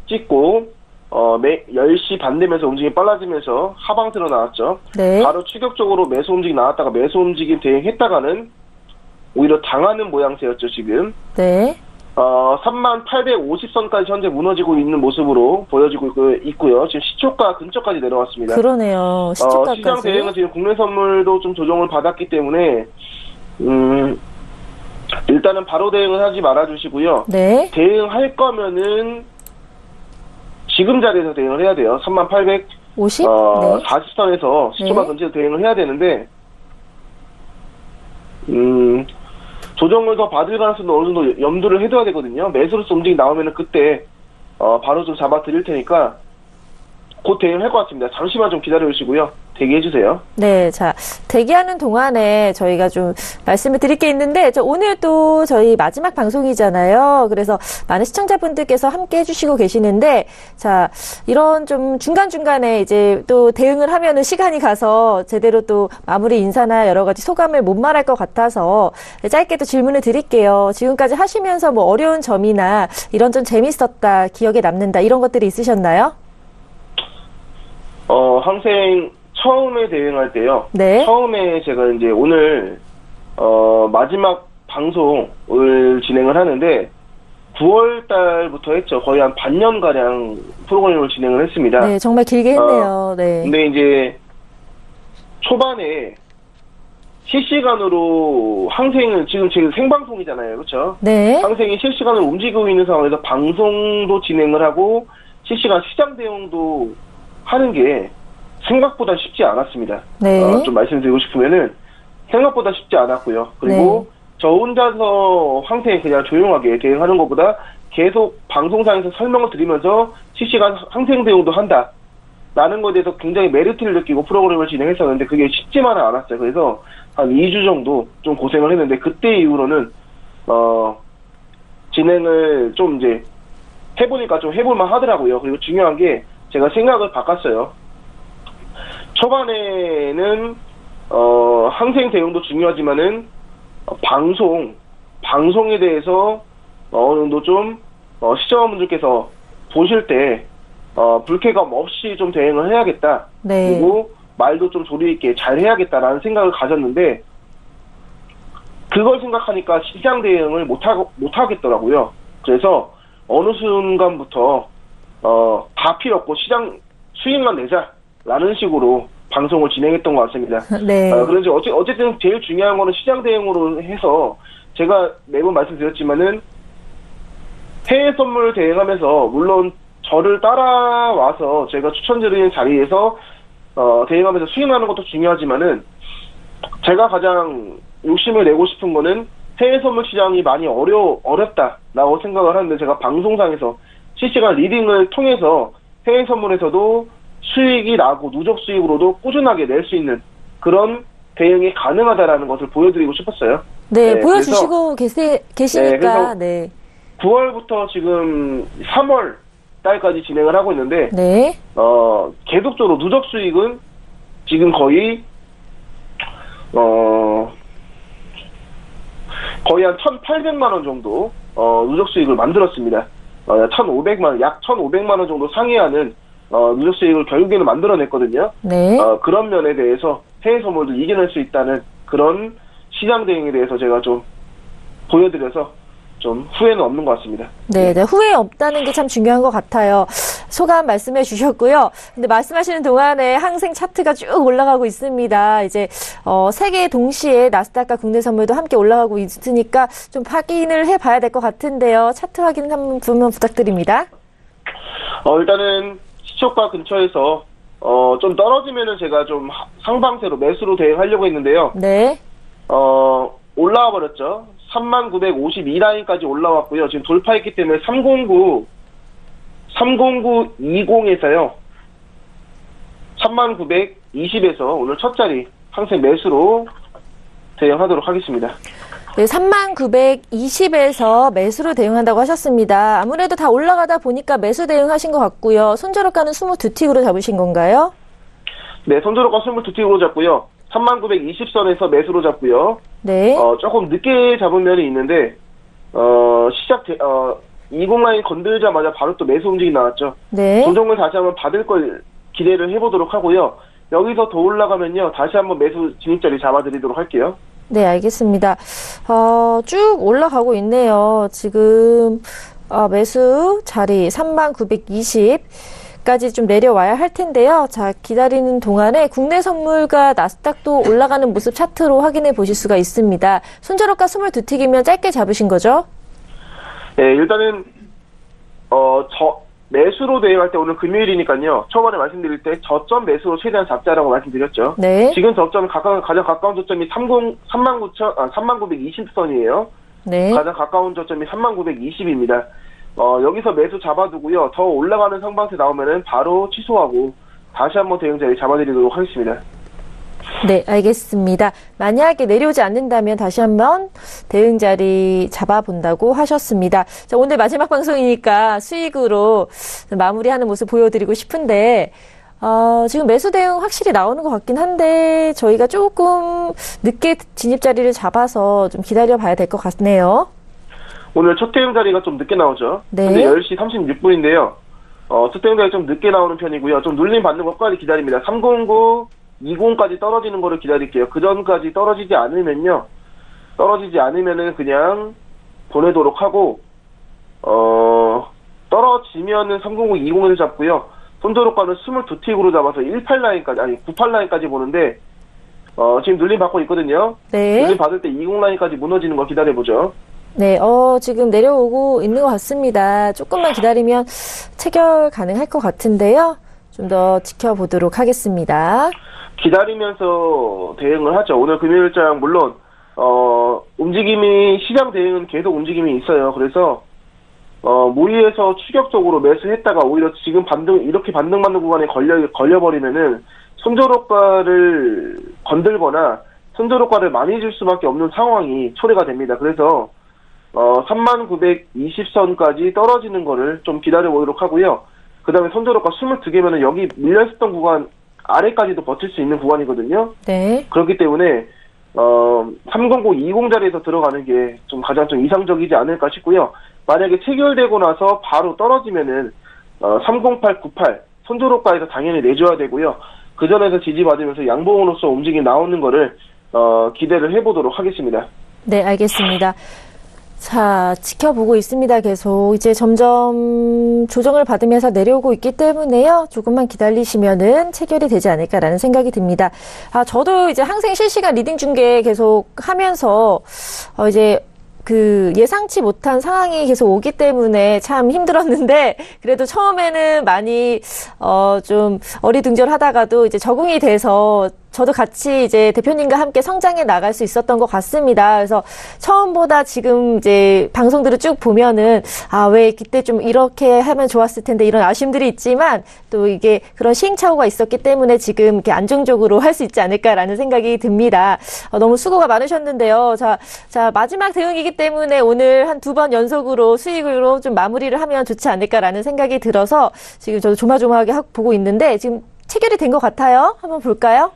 찍고, 10시 반 되면서 움직임이 빨라지면서 하방으로 나왔죠. 네. 바로 추격적으로 매수 움직임 나왔다가 매수 움직임 대응했다가는 오히려 당하는 모양새였죠, 지금. 네. 3850선까지 현재 무너지고 있는 모습으로 보여지고 있고요. 지금 시초가 근처까지 내려왔습니다. 그러네요. 시초가까지. 시장 대응은 지금 국내 선물도 좀 조정을 받았기 때문에, 일단은 바로 대응을 하지 말아주시고요. 네. 대응할 거면은 지금 자리에서 대응을 해야 돼요. 3850? 네. 40선에서 시초가 근처에서 대응을 해야 되는데 조정을 더 받을 가능성도 어느 정도 염두를 해둬야 되거든요. 매수로서 움직임 나오면은 그때 바로 좀 잡아 드릴 테니까 곧 대응할 것 같습니다. 잠시만 좀 기다려 주시고요. 대기해 주세요. 네, 자, 대기하는 동안에 저희가 좀 말씀을 드릴 게 있는데, 오늘 또 저희 마지막 방송이잖아요. 그래서 많은 시청자분들께서 함께 해주시고 계시는데, 자, 이런 좀 중간중간에 이제 또 대응을 하면은 시간이 가서 제대로 또 마무리 인사나 여러 가지 소감을 못 말할 것 같아서 짧게 또 질문을 드릴게요. 지금까지 하시면서 뭐 어려운 점이나 이런 좀 재밌었다, 기억에 남는다, 이런 것들이 있으셨나요? 항생 처음에 대응할 때요. 네. 처음에 제가 이제 오늘 마지막 방송을 진행을 하는데 9월 달부터 했죠. 거의 한 반년 가량 프로그램을 진행을 했습니다. 네, 정말 길게 했네요. 네. 근데 이제 초반에 실시간으로 항생은 지금 생방송이잖아요. 그렇죠? 네. 항생이 실시간으로 움직이고 있는 상황에서 방송도 진행을 하고 실시간 시장 대응도 하는 게 생각보다 쉽지 않았습니다. 네. 좀 말씀드리고 싶으면은 생각보다 쉽지 않았고요. 그리고 저 혼자서 항생에 그냥 조용하게 대응하는 것보다 계속 방송상에서 설명을 드리면서 실시간 항생 대응도 한다. 라는 것에 대해서 굉장히 메리트를 느끼고 프로그램을 진행했었는데 그게 쉽지만은 않았어요. 그래서 한 2주 정도 좀 고생을 했는데 그때 이후로는 진행을 좀 이제 해보니까 좀 해볼만 하더라고요. 그리고 중요한 게 제가 생각을 바꿨어요. 초반에는 항생 대응도 중요하지만은 방송에 대해서 어느 정도 좀 시청자분들께서 보실 때 불쾌감 없이 좀 대응을 해야겠다. 네. 그리고 말도 좀 조리 있게 잘 해야겠다라는 생각을 가졌는데 그걸 생각하니까 시장 대응을 못 하겠더라고요. 그래서 어느 순간부터 다 필요 없고 시장 수익만 내자라는 식으로 방송을 진행했던 것 같습니다. 네. 그런지 어쨌든 제일 중요한 거는 시장 대응으로 해서 제가 매번 말씀드렸지만은 해외 선물 대응하면서 물론 저를 따라와서 제가 추천드리는 자리에서 대응하면서 수익하는 것도 중요하지만은 제가 가장 욕심을 내고 싶은 거는 해외 선물 시장이 많이 어렵다라고 생각을 하는데 제가 방송상에서 실시간 리딩을 통해서 해외 선물에서도 수익이 나고 누적 수익으로도 꾸준하게 낼 수 있는 그런 대응이 가능하다라는 것을 보여드리고 싶었어요. 네, 보여주시고 계시니까. 네. 9월부터 지금 3월 달까지 진행을 하고 있는데, 네. 계속적으로 누적 수익은 지금 거의 한 1,800만 원 정도 누적 수익을 만들었습니다. 약 1,500만 원 정도 상회하는 누적 수익을 결국에는 만들어냈거든요. 네. 그런 면에 대해서 해외 선물도 이겨낼 수 있다는 그런 시장 대응에 대해서 제가 좀 보여드려서 좀 후회는 없는 것 같습니다. 네, 후회 없다는 게 참 중요한 것 같아요. 소감 말씀해 주셨고요. 근데 말씀하시는 동안에 항생 차트가 쭉 올라가고 있습니다. 이제 세 개 동시에 나스닥과 국내 선물도 함께 올라가고 있으니까 좀 확인을 해봐야 될 것 같은데요. 차트 확인 한번 부탁드립니다. 일단은 시초가 근처에서 좀 떨어지면은 제가 좀 상방세로 매수로 대응하려고 했는데요. 네. 올라와 버렸죠. 3952라인까지 올라왔고요. 지금 돌파했기 때문에 30920에서요. 3920에서 오늘 첫 자리 항상 매수로 대응하도록 하겠습니다. 네, 3920에서 매수로 대응한다고 하셨습니다. 아무래도 다 올라가다 보니까 매수 대응하신 것 같고요. 손저로가는 22틱으로 잡으신 건가요? 네, 손저로가 22틱으로 잡고요. 3920선에서 매수로 잡고요. 네. 조금 늦게 잡은 면이 있는데, 20라인 건들자마자 바로 또 매수 움직임이 나왔죠. 네. 조정을 다시 한번 받을 걸 기대를 해보도록 하고요. 여기서 더 올라가면요, 다시 한번 매수 진입자리 잡아드리도록 할게요. 네, 알겠습니다. 쭉 올라가고 있네요. 지금, 매수 자리 3920까지 좀 내려와야 할 텐데요. 자, 기다리는 동안에 국내 선물과 나스닥도 올라가는 모습 차트로 확인해 보실 수가 있습니다. 손저로가 22틱이면 짧게 잡으신 거죠? 네, 일단은, 매수로 대응할 때 오늘 금요일이니까요. 초반에 말씀드릴 때 저점 매수로 최대한 잡자라고 말씀드렸죠. 네. 지금 저점 가장 가까운 저점이 3920선이에요. 네. 가장 가까운 저점이 3920입니다. 여기서 매수 잡아두고요. 더 올라가는 상방세 나오면은 바로 취소하고 다시 한번 대응 자리 잡아드리도록 하겠습니다. 네, 알겠습니다. 만약에 내려오지 않는다면 다시 한번 대응 자리 잡아본다고 하셨습니다. 자, 오늘 마지막 방송이니까 수익으로 마무리하는 모습 보여드리고 싶은데, 지금 매수 대응 확실히 나오는 것 같긴 한데, 저희가 조금 늦게 진입 자리를 잡아서 좀 기다려 봐야 될 것 같네요. 오늘 첫 대응 자리가 좀 늦게 나오죠. 네. 근데 10시 36분인데요. 첫 대응 자리 좀 늦게 나오는 편이고요. 좀 눌림 받는 것까지 기다립니다. 30920까지 떨어지는 거를 기다릴게요. 그 전까지 떨어지지 않으면은 그냥 보내도록 하고, 떨어지면은 30920을 잡고요. 손저로가는 22틱으로 잡아서 98라인까지 보는데, 지금 눌림 받고 있거든요. 네. 눌림 받을 때 20라인까지 무너지는 거 기다려보죠. 네, 지금 내려오고 있는 것 같습니다. 조금만 기다리면 체결 가능할 것 같은데요. 좀 더 지켜보도록 하겠습니다. 기다리면서 대응을 하죠. 오늘 금요일장 물론 시장 대응은 계속 움직임이 있어요. 그래서 무리해서 추격적으로 매수했다가 오히려 지금 이렇게 반등받는 구간에 걸려버리면은 손저로가를 건들거나 손저로가를 많이 줄 수밖에 없는 상황이 초래가 됩니다. 그래서 3920선까지 떨어지는 거를 좀 기다려보도록 하고요. 그 다음에 손저로가 22개면은 여기 밀려있었던 구간 아래까지도 버틸 수 있는 구간이거든요. 네. 그렇기 때문에 30920 자리에서 들어가는 게 가장 이상적이지 않을까 싶고요. 만약에 체결되고 나서 바로 떨어지면은 30898 손저로가에서 당연히 내줘야 되고요. 그 전에서 지지받으면서 양봉으로서 움직임 나오는 거를 기대를 해보도록 하겠습니다. 네, 알겠습니다. 자, 지켜보고 있습니다. 계속 이제 점점 조정을 받으면서 내려오고 있기 때문에요. 조금만 기다리시면은 체결이 되지 않을까라는 생각이 듭니다. 저도 이제 항생 실시간 리딩 중계 계속 하면서 이제 예상치 못한 상황이 계속 오기 때문에 참 힘들었는데, 그래도 처음에는 많이, 좀 어리둥절하다가도 이제 적응이 돼서 저도 같이 이제 대표님과 함께 성장해 나갈 수 있었던 것 같습니다. 그래서 처음보다 지금 이제 방송들을 쭉 보면은, 왜 그때 좀 이렇게 하면 좋았을 텐데 이런 아쉬움들이 있지만 또 이게 그런 시행착오가 있었기 때문에 지금 이렇게 안정적으로 할 수 있지 않을까라는 생각이 듭니다. 너무 수고가 많으셨는데요. 자, 마지막 대응이기 때문에 오늘 한 2번 연속으로 수익으로 좀 마무리를 하면 좋지 않을까라는 생각이 들어서 지금 저도 조마조마하게 보고 있는데 지금 체결이 된 것 같아요. 한번 볼까요?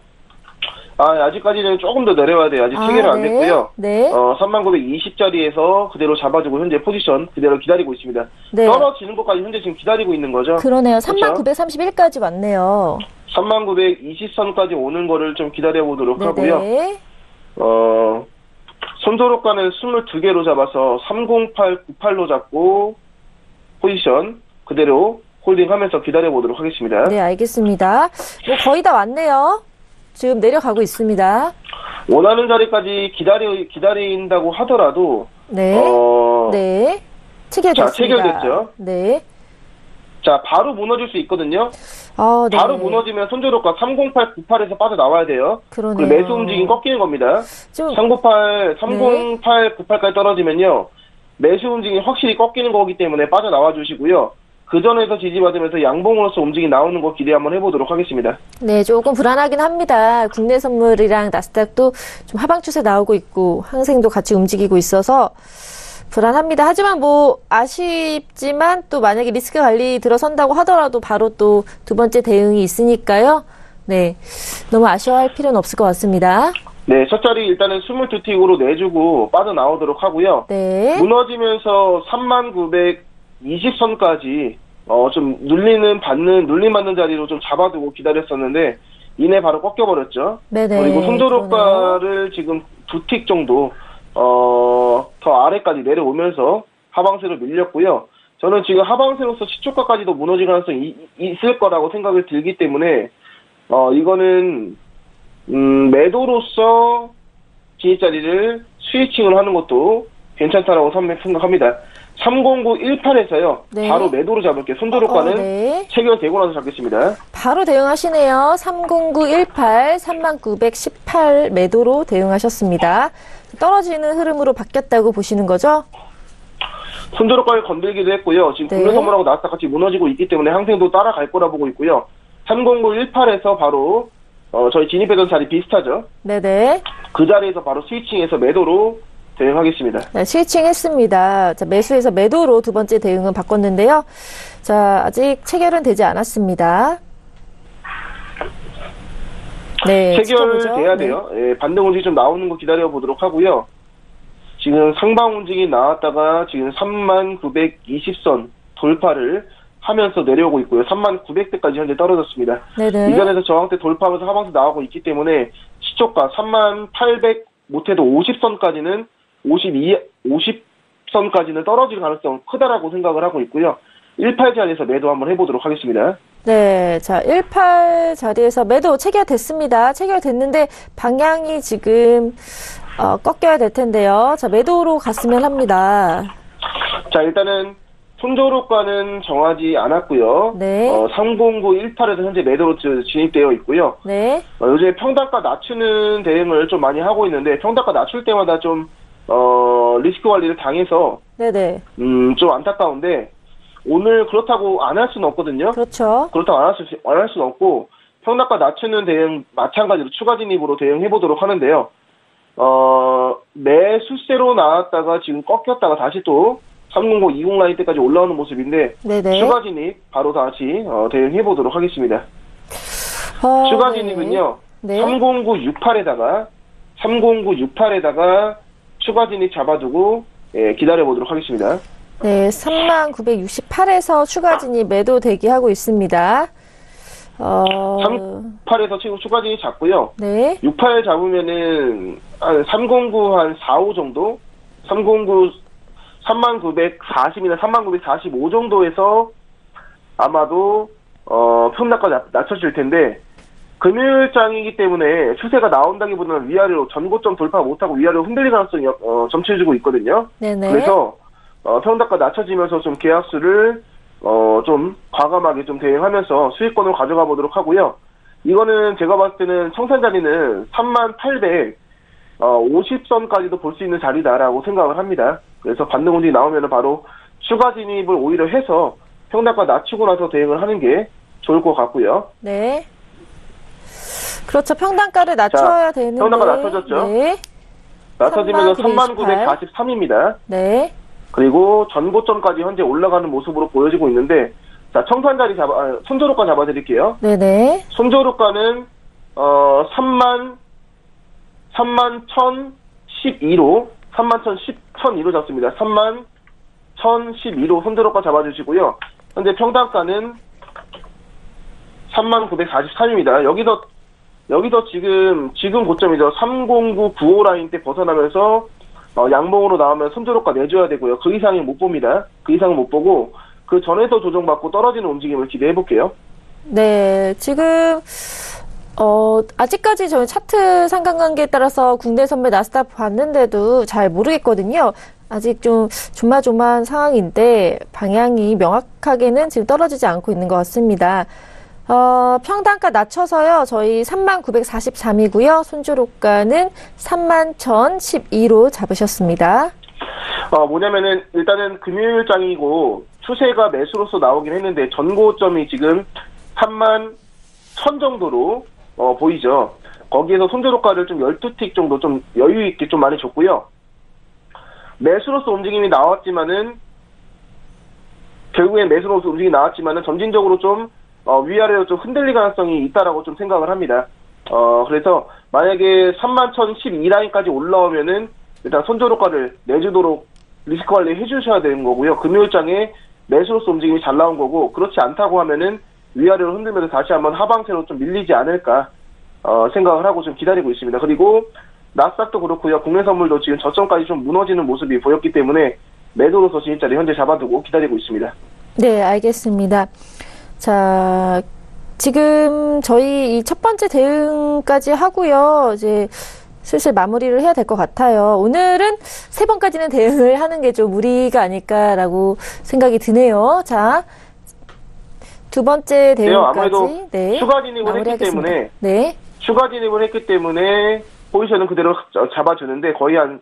아직까지는 조금 더 내려와야 돼요. 아직 체결은 안 됐고요. 네. 3920자리에서 그대로 잡아주고 현재 포지션 그대로 기다리고 있습니다. 네. 떨어지는 것까지 현재 지금 기다리고 있는 거죠. 그러네요. 그렇죠? 3931까지 왔네요. 3920선까지 오는 거를 좀 기다려보도록 하고요. 네. 손조로가는 22개로 잡아서 308, 98로 잡고 포지션 그대로 홀딩하면서 기다려보도록 하겠습니다. 네, 알겠습니다. 뭐 거의 다 왔네요. 지금 내려가고 있습니다. 원하는 자리까지 기다린다고 하더라도 네. 네. 체결됐습니다. 자, 체결됐죠. 네. 자, 바로 무너질 수 있거든요. 네. 바로 무너지면 손조로가 308, 98에서 빠져나와야 돼요. 그러네요. 그리고 매수 움직임 꺾이는 겁니다. 308, 98까지 떨어지면요. 매수 움직임이 확실히 꺾이는 거기 때문에 빠져나와 주시고요. 그 전에서 지지받으면서 양봉으로서 움직임 나오는 거 기대 한번 해보도록 하겠습니다. 네, 조금 불안하긴 합니다. 국내 선물이랑 나스닥도 좀 하방 추세 나오고 있고 항생도 같이 움직이고 있어서 불안합니다. 하지만 뭐 아쉽지만 또 만약에 리스크 관리 들어선다고 하더라도 바로 또 두 번째 대응이 있으니까요. 네, 너무 아쉬워할 필요는 없을 것 같습니다. 네, 첫 자리 일단은 22틱으로 내주고 빠져나오도록 하고요. 네. 무너지면서 3920선까지 좀 눌림 받는 자리로 좀 잡아두고 기다렸었는데 이내 바로 꺾여버렸죠. 네네. 그리고 손조로가를 지금 2틱 정도 더 아래까지 내려오면서 하방세로 밀렸고요. 저는 지금 하방세로서 시초가까지도 무너질 가능성이 있을 거라고 생각을 들기 때문에 이거는 매도로서 진입자리를 스위칭을 하는 것도 괜찮다라고 생각합니다. 30918에서요. 네. 바로 매도로 잡을게요. 손조로가는 네. 체결되고 나서 잡겠습니다. 바로 대응하시네요. 30918, 3918 매도로 대응하셨습니다. 떨어지는 흐름으로 바뀌었다고 보시는 거죠? 손조로가를 건들기도 했고요. 지금 네. 국내 선물하고 나스닥 같이 무너지고 있기 때문에 항생도 따라갈 거라 보고 있고요. 30918에서 바로 저희 진입했던 자리 비슷하죠. 네네. 그 자리에서 바로 스위칭해서 매도로 대응하겠습니다. 네, 스위칭 했습니다. 자, 매수해서 매도로 두 번째 대응은 바꿨는데요. 자, 아직 체결은 되지 않았습니다. 네, 체결돼야 돼요. 예, 반등 움직이 좀 나오는 거 기다려 보도록 하고요. 지금 상방 움직이 나왔다가 지금 3920선 돌파를 하면서 내려오고 있고요. 3900대까지 현재 떨어졌습니다. 네네. 이전에서 저항대 돌파하면서 하방세 나오고 있기 때문에 시초가 3800 못해도 50선까지는 50선까지는 떨어질 가능성 크다라고 생각을 하고 있고요. 18 자리에서 매도 한번 해보도록 하겠습니다. 네, 자, 18 자리에서 매도 체결됐습니다. 체결됐는데 방향이 지금 꺾여야 될 텐데요. 자, 매도로 갔으면 합니다. 자, 일단은 손조로가는 정하지 않았고요. 네. 30918에서 현재 매도로 진입되어 있고요. 네. 요즘에 평단가 낮추는 대응을 좀 많이 하고 있는데 평단가 낮출 때마다 좀 리스크 관리를 당해서 네네. 좀 안타까운데 오늘 그렇다고 안 할 수는 없거든요. 그렇죠. 그렇다고 안 할 수는 없고 평단가 낮추는 대응 마찬가지로 추가 진입으로 대응해 보도록 하는데요. 매수세로 나왔다가 지금 꺾였다가 다시 또 309, 20 라인 때까지 올라오는 모습인데 네네. 추가 진입 바로 다시 대응해 보도록 하겠습니다. 추가 진입은요. 네. 30968에다가 추가 진입 잡아두고 기다려 보도록 하겠습니다. 네, 3968에서 추가 진입 매도 대기하고 있습니다. 38에서 지금 추가 진입 잡고요. 네. 68 잡으면은 한 309 한 4, 5 정도? 309 3940이나 3945 정도에서 아마도 평단가 낮춰질 텐데 금요일장이기 때문에 추세가 나온다기보다는 위아래로 전고점 돌파 못하고 위아래로 흔들릴 가능성이 점쳐지고 있거든요. 네네. 그래서 평단가 낮춰지면서 좀 계약수를 좀 과감하게 좀 대응하면서 수익권을 가져가 보도록 하고요. 이거는 제가 봤을 때는 청산 자리는 3850선까지도 볼 수 있는 자리다라고 생각을 합니다. 그래서 반등 운이 나오면 바로 추가 진입을 오히려 해서 평단가 낮추고 나서 대응을 하는 게 좋을 것 같고요. 네. 그렇죠. 평단가를 낮춰야 되는데. 평단가 낮춰졌죠? 네. 낮춰지면 3948. 3943입니다. 네. 그리고 전고점까지 현재 올라가는 모습으로 보여지고 있는데, 자, 청산 자리 손조로가 잡아드릴게요. 네네. 손조로가는 31,012로 31,012로 잡습니다. 31,012로 손조로가 잡아주시고요. 현재 평단가는 3943입니다. 여기서 지금 고점이죠. 30995 라인 때 벗어나면서 양봉으로 나오면 손절효과 내줘야 되고요. 그 이상은 못 봅니다. 그 이상은 못 보고 그 전에서 조정받고 떨어지는 움직임을 기대해 볼게요. 네, 지금 아직까지 저희 차트 상관관계에 따라서 국내 선물 나스닥 봤는데도 잘 모르겠거든요. 아직 좀 조마조마한 상황인데 방향이 명확하게는 지금 떨어지지 않고 있는 것 같습니다. 평단가 낮춰서요. 저희 31,943이고요. 손절호가는 31,012로 잡으셨습니다. 뭐냐면은 일단은 금요일장이고 추세가 매수로서 나오긴 했는데 전고점이 지금 31,000 정도로 보이죠. 거기에서 손절호가를 좀 12틱 정도 좀 여유 있게 좀 많이 줬고요. 매수로서 움직임이 나왔지만은 결국엔 매수로서 움직임이 나왔지만은 점진적으로 좀 위아래로 좀 흔들릴 가능성이 있다라고 좀 생각을 합니다. 그래서 만약에 31,012 라인까지 올라오면은 일단 손절호가를 내주도록 리스크 관리 해주셔야 되는 거고요. 금요일장에 매수로서 움직임이 잘 나온 거고 그렇지 않다고 하면은 위아래로 흔들면서 다시 한번 하방세로 좀 밀리지 않을까 생각을 하고 좀 기다리고 있습니다. 그리고 나스닥도 그렇고요. 국내 선물도 지금 저점까지 좀 무너지는 모습이 보였기 때문에 매도로서 진입자리 현재 잡아두고 기다리고 있습니다. 네, 알겠습니다. 자, 지금 저희 이 첫 번째 대응까지 하고요. 이제 슬슬 마무리를 해야 될 것 같아요. 오늘은 3번까지는 대응을 하는 게 좀 무리가 아닐까라고 생각이 드네요. 자, 두 번째 대응까지. 아무래도 네, 추가 진입을 했기 때문에 네. 추가 진입을 했기 때문에 포지션은 그대로 잡아주는데 거의 한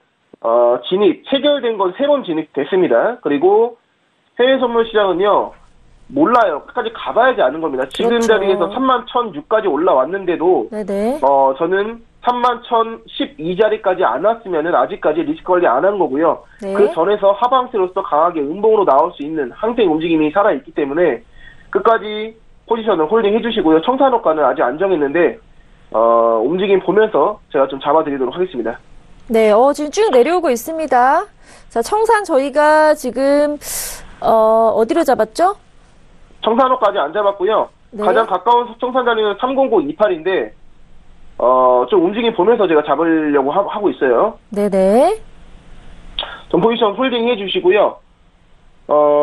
체결된 건 3번 진입됐습니다. 그리고 해외 선물 시장은요 몰라요. 끝까지 가봐야지 아는 겁니다. 지금 그렇죠. 자리에서 31,006까지 올라왔는데도 네네. 저는 31,012자리까지 안 왔으면은 아직까지 리스크 관리 안 한 거고요. 네. 그 전에서 하방세로서 강하게 음봉으로 나올 수 있는 항생 움직임이 살아있기 때문에 끝까지 포지션을 홀딩 해주시고요. 청산호가는 아직 안 정했는데 움직임 보면서 제가 좀 잡아드리도록 하겠습니다. 네, 지금 쭉 내려오고 있습니다. 자, 청산 저희가 지금 어디로 잡았죠? 청산호까지 안 잡았고요. 네. 가장 가까운 청산 자리는 30928인데 좀 움직임 보면서 제가 잡으려고 하고 있어요. 네네. 전 포지션 홀딩 해주시고요.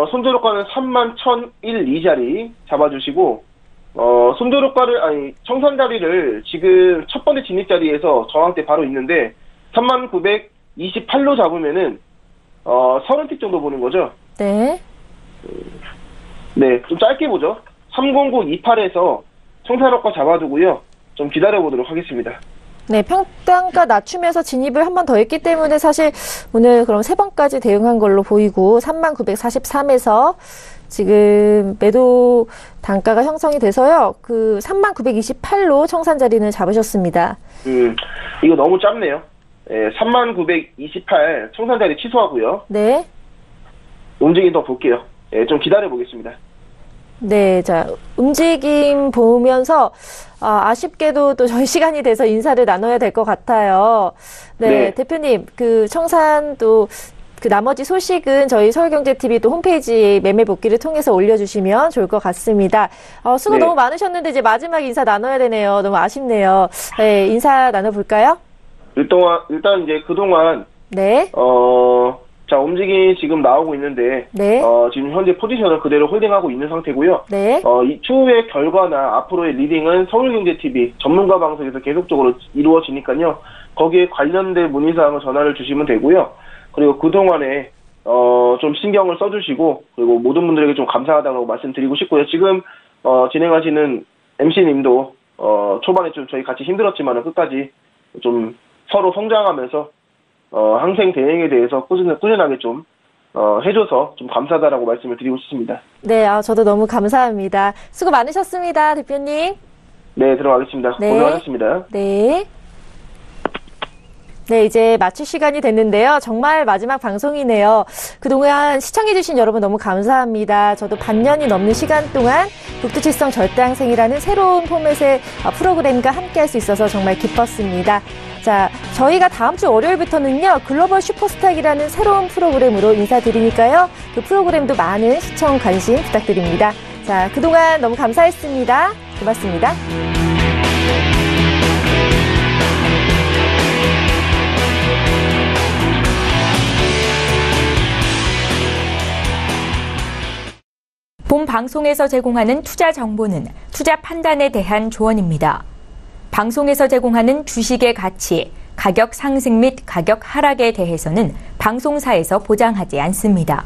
손절효과는 31,001 자리 잡아주시고 손절효과를 청산 자리를 지금 첫 번째 진입 자리에서 저항대 바로 있는데 3928로 잡으면은 30틱 정도 보는 거죠. 네. 네, 좀 짧게 보죠. 30928에서 청산효과 잡아두고요. 좀 기다려보도록 하겠습니다. 네, 평단가 낮추면서 진입을 한 번 더 했기 때문에 사실 오늘 그럼 3번까지 대응한 걸로 보이고 3943에서 지금 매도 단가가 형성이 돼서요. 그 3928로 청산 자리는 잡으셨습니다. 이거 너무 짧네요. 3928 청산 자리 취소하고요. 네. 움직임 더 볼게요. 좀 기다려 보겠습니다. 네, 자, 움직임 보면서, 아쉽게도 또 저희 시간이 돼서 인사를 나눠야 될 것 같아요. 네, 대표님, 그 청산 또, 그 나머지 소식은 저희 서울경제TV 또 홈페이지 매매 복귀를 통해서 올려주시면 좋을 것 같습니다. 수고 너무 많으셨는데 이제 마지막 인사 나눠야 되네요. 너무 아쉽네요. 네, 인사 나눠볼까요? 일단 이제 그동안, 네. 자, 움직임이 지금 나오고 있는데, 네. 지금 현재 포지션을 그대로 홀딩하고 있는 상태고요. 네. 이 추후의 결과나 앞으로의 리딩은 서울경제TV 전문가 방송에서 계속적으로 이루어지니까요. 거기에 관련된 문의사항을 전화를 주시면 되고요. 그리고 그동안에, 좀 신경을 써주시고, 그리고 모든 분들에게 좀 감사하다고 말씀드리고 싶고요. 지금, 진행하시는 MC님도, 초반에 좀 저희 같이 힘들었지만은 끝까지 좀 서로 성장하면서, 항생 대행에 대해서 꾸준하게 좀, 해줘서 좀 감사하다라고 말씀을 드리고 싶습니다. 네, 저도 너무 감사합니다. 수고 많으셨습니다, 대표님. 네, 들어가겠습니다. 네. 고생하셨습니다. 네. 네, 이제 마칠 시간이 됐는데요. 정말 마지막 방송이네요. 그동안 시청해주신 여러분 너무 감사합니다. 저도 반년이 넘는 시간 동안 북두칠성 절대항생이라는 새로운 포맷의 프로그램과 함께할 수 있어서 정말 기뻤습니다. 자, 저희가 다음 주 월요일부터는요, 글로벌 슈퍼스탁이라는 새로운 프로그램으로 인사드리니까요. 그 프로그램도 많은 시청 관심 부탁드립니다. 자, 그동안 너무 감사했습니다. 고맙습니다. 본 방송에서 제공하는 투자 정보는 투자 판단에 대한 조언입니다. 방송에서 제공하는 주식의 가치, 가격 상승 및 가격 하락에 대해서는 방송사에서 보장하지 않습니다.